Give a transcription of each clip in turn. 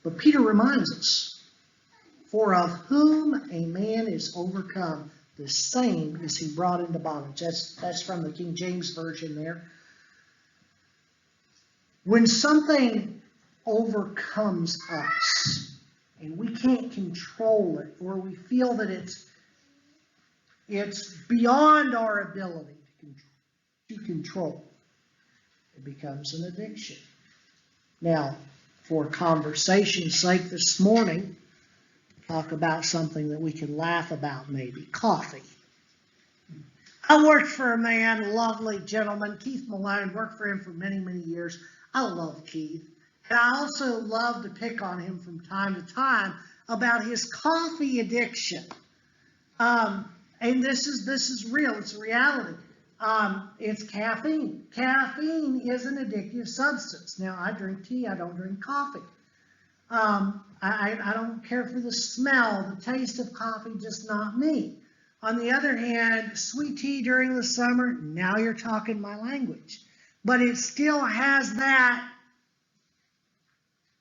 But Peter reminds us, for of whom a man is overcome, the same is he brought into bondage. That's from the King James Version there. When something overcomes us and we can't control it, or we feel that it's beyond our ability to control, it becomes an addiction. Now, for conversation's sake this morning, talk about something that we can laugh about maybe. Coffee. I worked for a man, lovely gentleman, Keith Malone, worked for him for many, many years. I love Keith. And I also love to pick on him from time to time about his coffee addiction. And this is real, it's a reality. It's caffeine. Caffeine is an addictive substance. Now, I drink tea, I don't drink coffee. I don't care for the smell, the taste of coffee, just not me. On the other hand, sweet tea during the summer, now you're talking my language. But it still has that.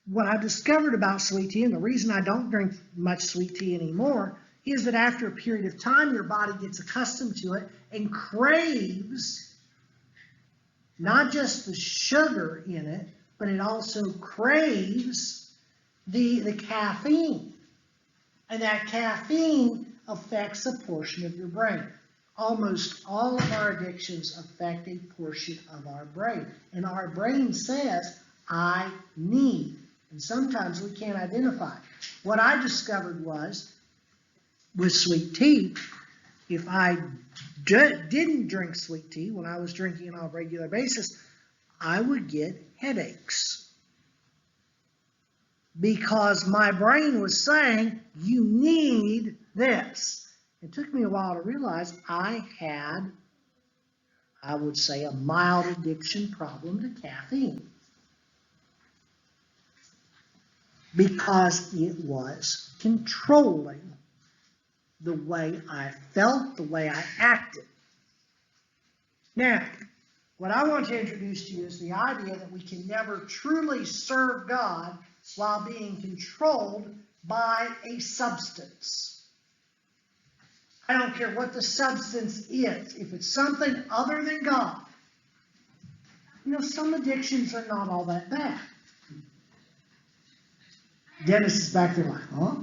What I've discovered about sweet tea, and the reason I don't drink much sweet tea anymore, is that after a period of time, your body gets accustomed to it and craves not just the sugar in it, but it also craves the caffeine. And that caffeine affects a portion of your brain. Almost all of our addictions affect a portion of our brain. And our brain says, I need. And sometimes we can't identify. What I discovered was, with sweet tea, if I didn't drink sweet tea when I was drinking it on a regular basis, I would get headaches. Because my brain was saying, you need this. It took me a while to realize I had, I would say, a mild addiction problem to caffeine. Because it was controlling the way I felt, the way I acted. Now, what I want to introduce to you is the idea that we can never truly serve God while being controlled by a substance. I don't care what the substance is. If it's something other than God, you know, some addictions are not all that bad. Dennis is back there like, huh?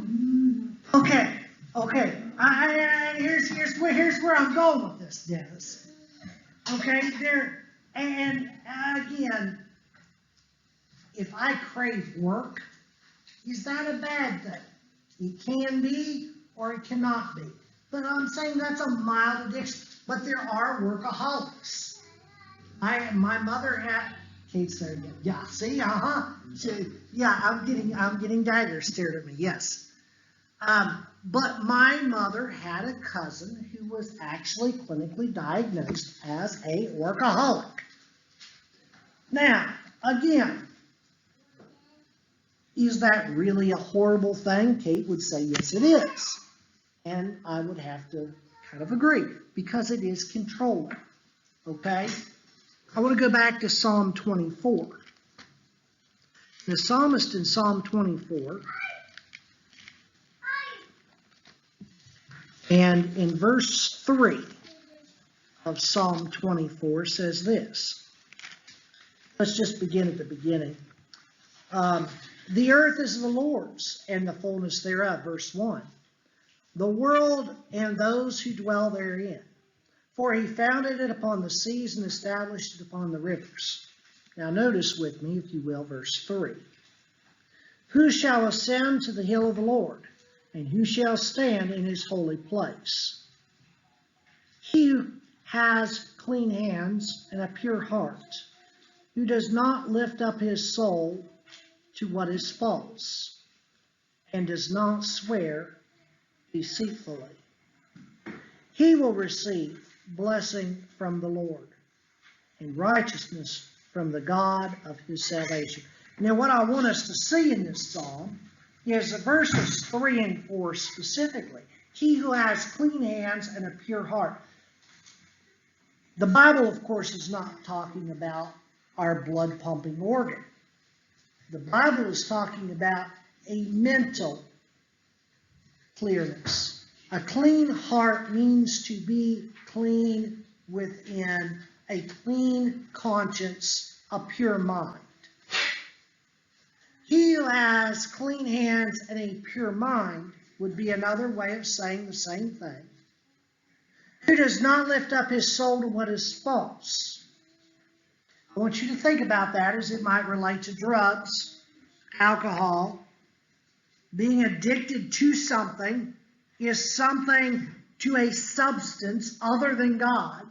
Okay. Here's where I'm going with this, Dennis. Okay, and again, if I crave work, is that a bad thing? It can be, or it cannot be. But I'm saying that's a mild addiction. But there are workaholics. My mother had. Kate's there again. Yeah. See. Yeah. I'm getting daggers stared at me. Yes. But my mother had a cousin who was actually clinically diagnosed as a workaholic. Now, again, is that really a horrible thing? Kate would say, yes, it is. And I would have to kind of agree, because it is controlling. Okay? I want to go back to Psalm 24. The psalmist in Psalm 24, and in verse 3 of Psalm 24 says this. Let's just begin at the beginning. The earth is the Lord's, and the fullness thereof, verse 1. The world and those who dwell therein. For he founded it upon the seas and established it upon the rivers. Now notice with me, if you will, verse 3. Who shall ascend to the hill of the Lord, and who shall stand in his holy place? He who has clean hands and a pure heart, who does not lift up his soul to what is false, and does not swear deceitfully. He will receive blessing from the Lord, and righteousness from the God of his salvation. Now, what I want us to see in this psalm is the verses 3 and 4 specifically. He who has clean hands and a pure heart. The Bible, of course, is not talking about our blood pumping organ. The Bible is talking about a mental clearness. A clean heart means to be clean within, a clean conscience, a pure mind. He who has clean hands and a pure mind would be another way of saying the same thing. Who does not lift up his soul to what is false. I want you to think about that as it might relate to drugs, alcohol. Being addicted to something is something to a substance other than God,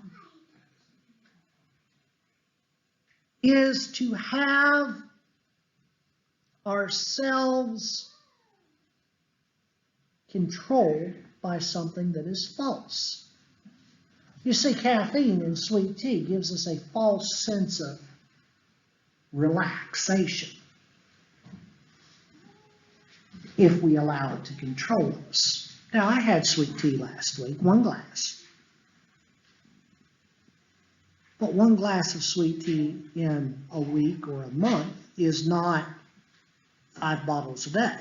is to have ourselves controlled by something that is false. You see, caffeine in sweet tea gives us a false sense of relaxation if we allow it to control us. Now, I had sweet tea last week, 1 glass. But 1 glass of sweet tea in a week or a month is not 5 bottles a day.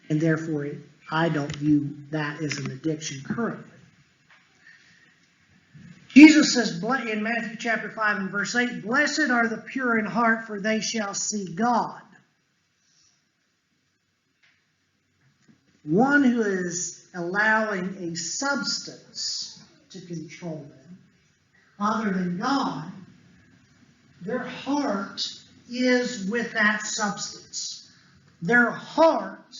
And therefore, I don't view that as an addiction currently. Jesus says in Matthew chapter 5 and verse 8, "Blessed are the pure in heart, for they shall see God." One who is allowing a substance to control them, other than God, their heart is with that substance. Their heart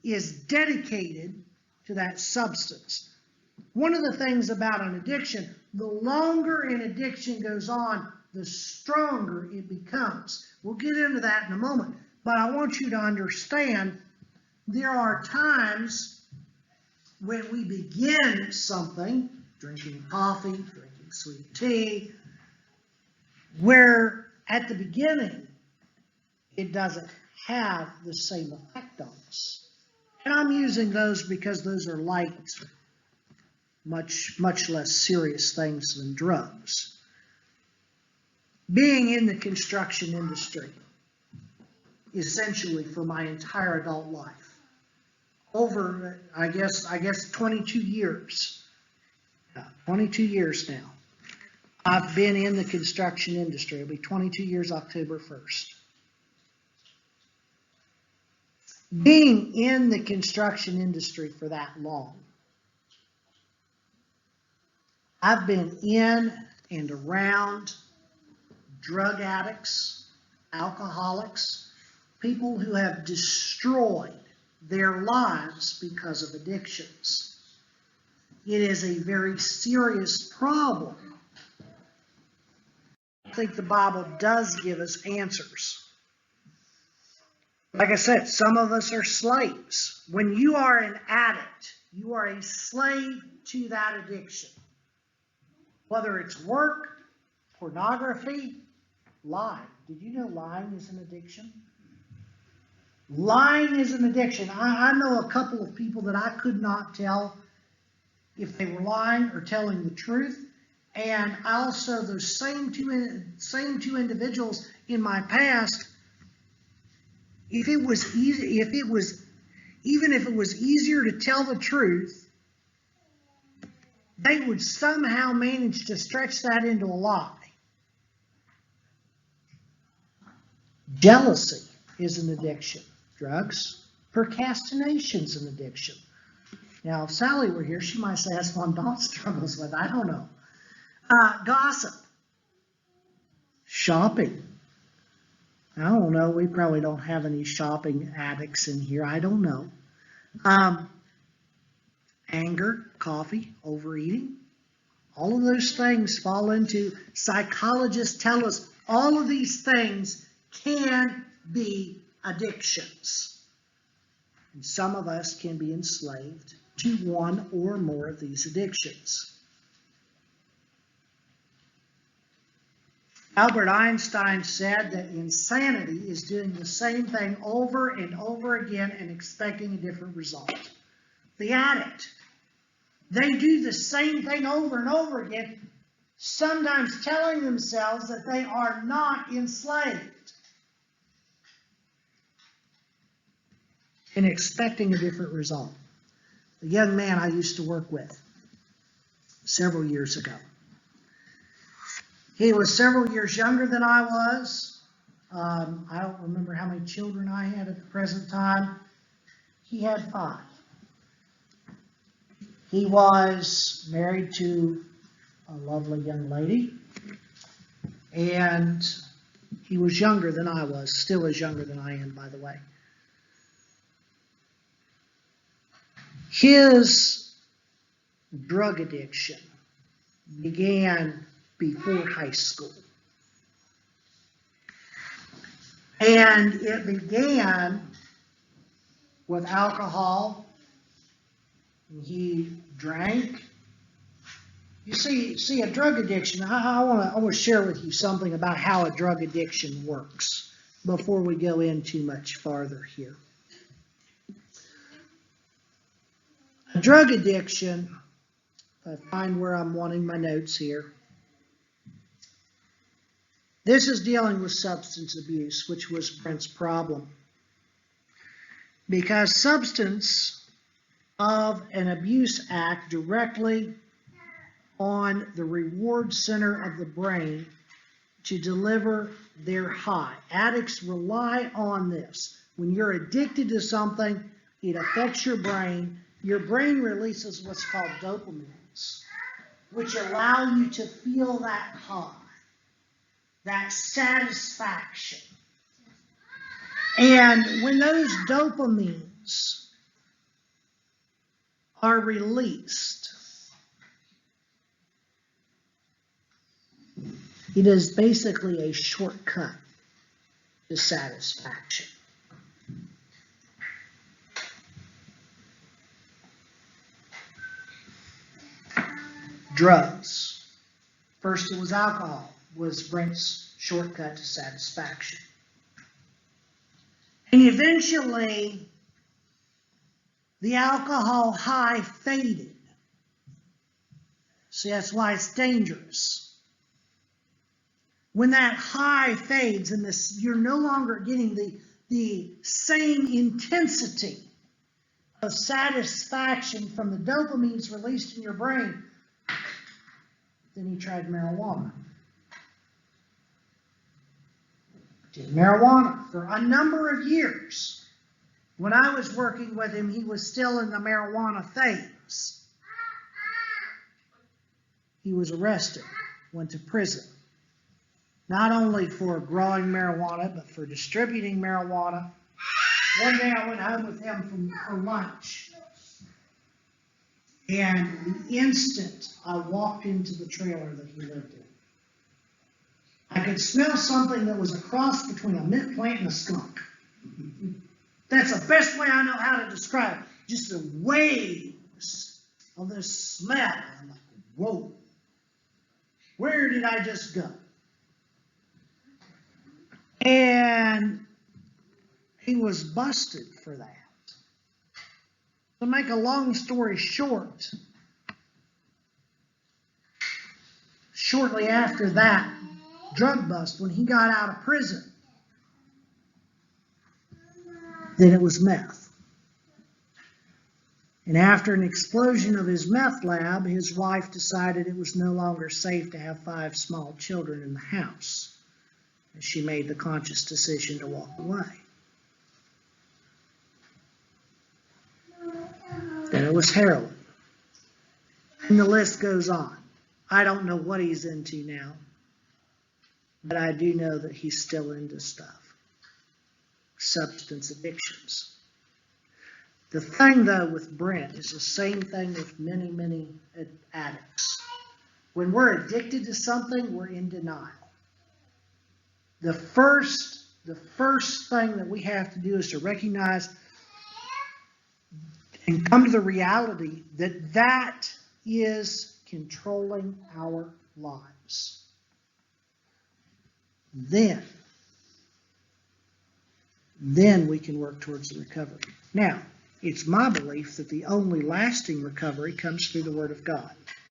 is dedicated to that substance. One of the things about an addiction, the longer an addiction goes on, the stronger it becomes. We'll get into that in a moment, but I want you to understand there are times when we begin something, drinking coffee, drinking sweet tea, where at the beginning it doesn't have the same effect on us. And I'm using those because those are light, much less serious things than drugs. Being in the construction industry, essentially for my entire adult life, over, I guess 22 years. 22 years now. I've been in the construction industry. It'll be 22 years October 1st. Being in the construction industry for that long, I've been in and around drug addicts, alcoholics, people who have destroyed their lives because of addictions. It is a very serious problem. I think the Bible does give us answers. Like I said, some of us are slaves. When you are an addict, you are a slave to that addiction. Whether it's work, pornography, lying. Did you know lying is an addiction? Lying is an addiction. I know a couple of people that I could not tell if they were lying or telling the truth. And also those same two individuals in my past, even if it was easier to tell the truth, they would somehow manage to stretch that into a lie. Jealousy is an addiction. Drugs, procrastination is an addiction. Now, if Sally were here, she might say that's one Dawn struggles with. I don't know. Gossip. Shopping. I don't know. We probably don't have any shopping addicts in here. I don't know. Anger, coffee, overeating. All of those things fall into, psychologists tell us all of these things can be addictions. And some of us can be enslaved to one or more of these addictions. Albert Einstein said that insanity is doing the same thing over and over again and expecting a different result. The addict, they do the same thing over and over again, sometimes telling themselves that they are not enslaved. and expecting a different result. The young man I used to work with several years ago. He was several years younger than I was. I don't remember how many children I had at the present time. He had 5. He was married to a lovely young lady, and he was younger than I was, still is younger than I am, by the way. His drug addiction began before high school. And it began with alcohol. He drank. You see, a drug addiction, I want to share with you something about how a drug addiction works before we go in too much farther here. A drug addiction, if I find where I'm wanting my notes here, this is dealing with substance abuse, which was Brent's problem. Because substance of an abuse act directly on the reward center of the brain to deliver their high. Addicts rely on this. When you're addicted to something, it affects your brain. Your brain releases what's called dopamines, which allow you to feel that high, that satisfaction. And when those dopamines are released, it is basically a shortcut to satisfaction. Drugs. First it was alcohol, was Brent's shortcut to satisfaction. And eventually, the alcohol high faded. See, that's why it's dangerous. When that high fades and you're no longer getting the same intensity of satisfaction from the dopamines released in your brain, then he tried marijuana. Did marijuana for a number of years. When I was working with him, he was still in the marijuana phase. He was arrested, went to prison. Not only for growing marijuana, but for distributing marijuana. One day I went home with him for lunch. And the instant I walked into the trailer that he lived in, I could smell something that was a cross between a mint plant and a skunk. That's the best way I know how to describe it. Just the waves of this smell. I'm like, whoa. Where did I just go? And he was busted for that. To make a long story short, shortly after that drug bust, when he got out of prison, then it was meth. And after an explosion of his meth lab, his wife decided it was no longer safe to have 5 small children in the house. And she made the conscious decision to walk away. Then it was heroin. And the list goes on. I don't know what he's into now, but I do know that he's still into stuff. Substance addictions. The thing, though, with Brent is the same thing with many, many addicts. When we're addicted to something, we're in denial. The first thing that we have to do is to recognize and come to the reality that that is controlling our lives. Then we can work towards the recovery. Now, it's my belief that the only lasting recovery comes through the Word of God.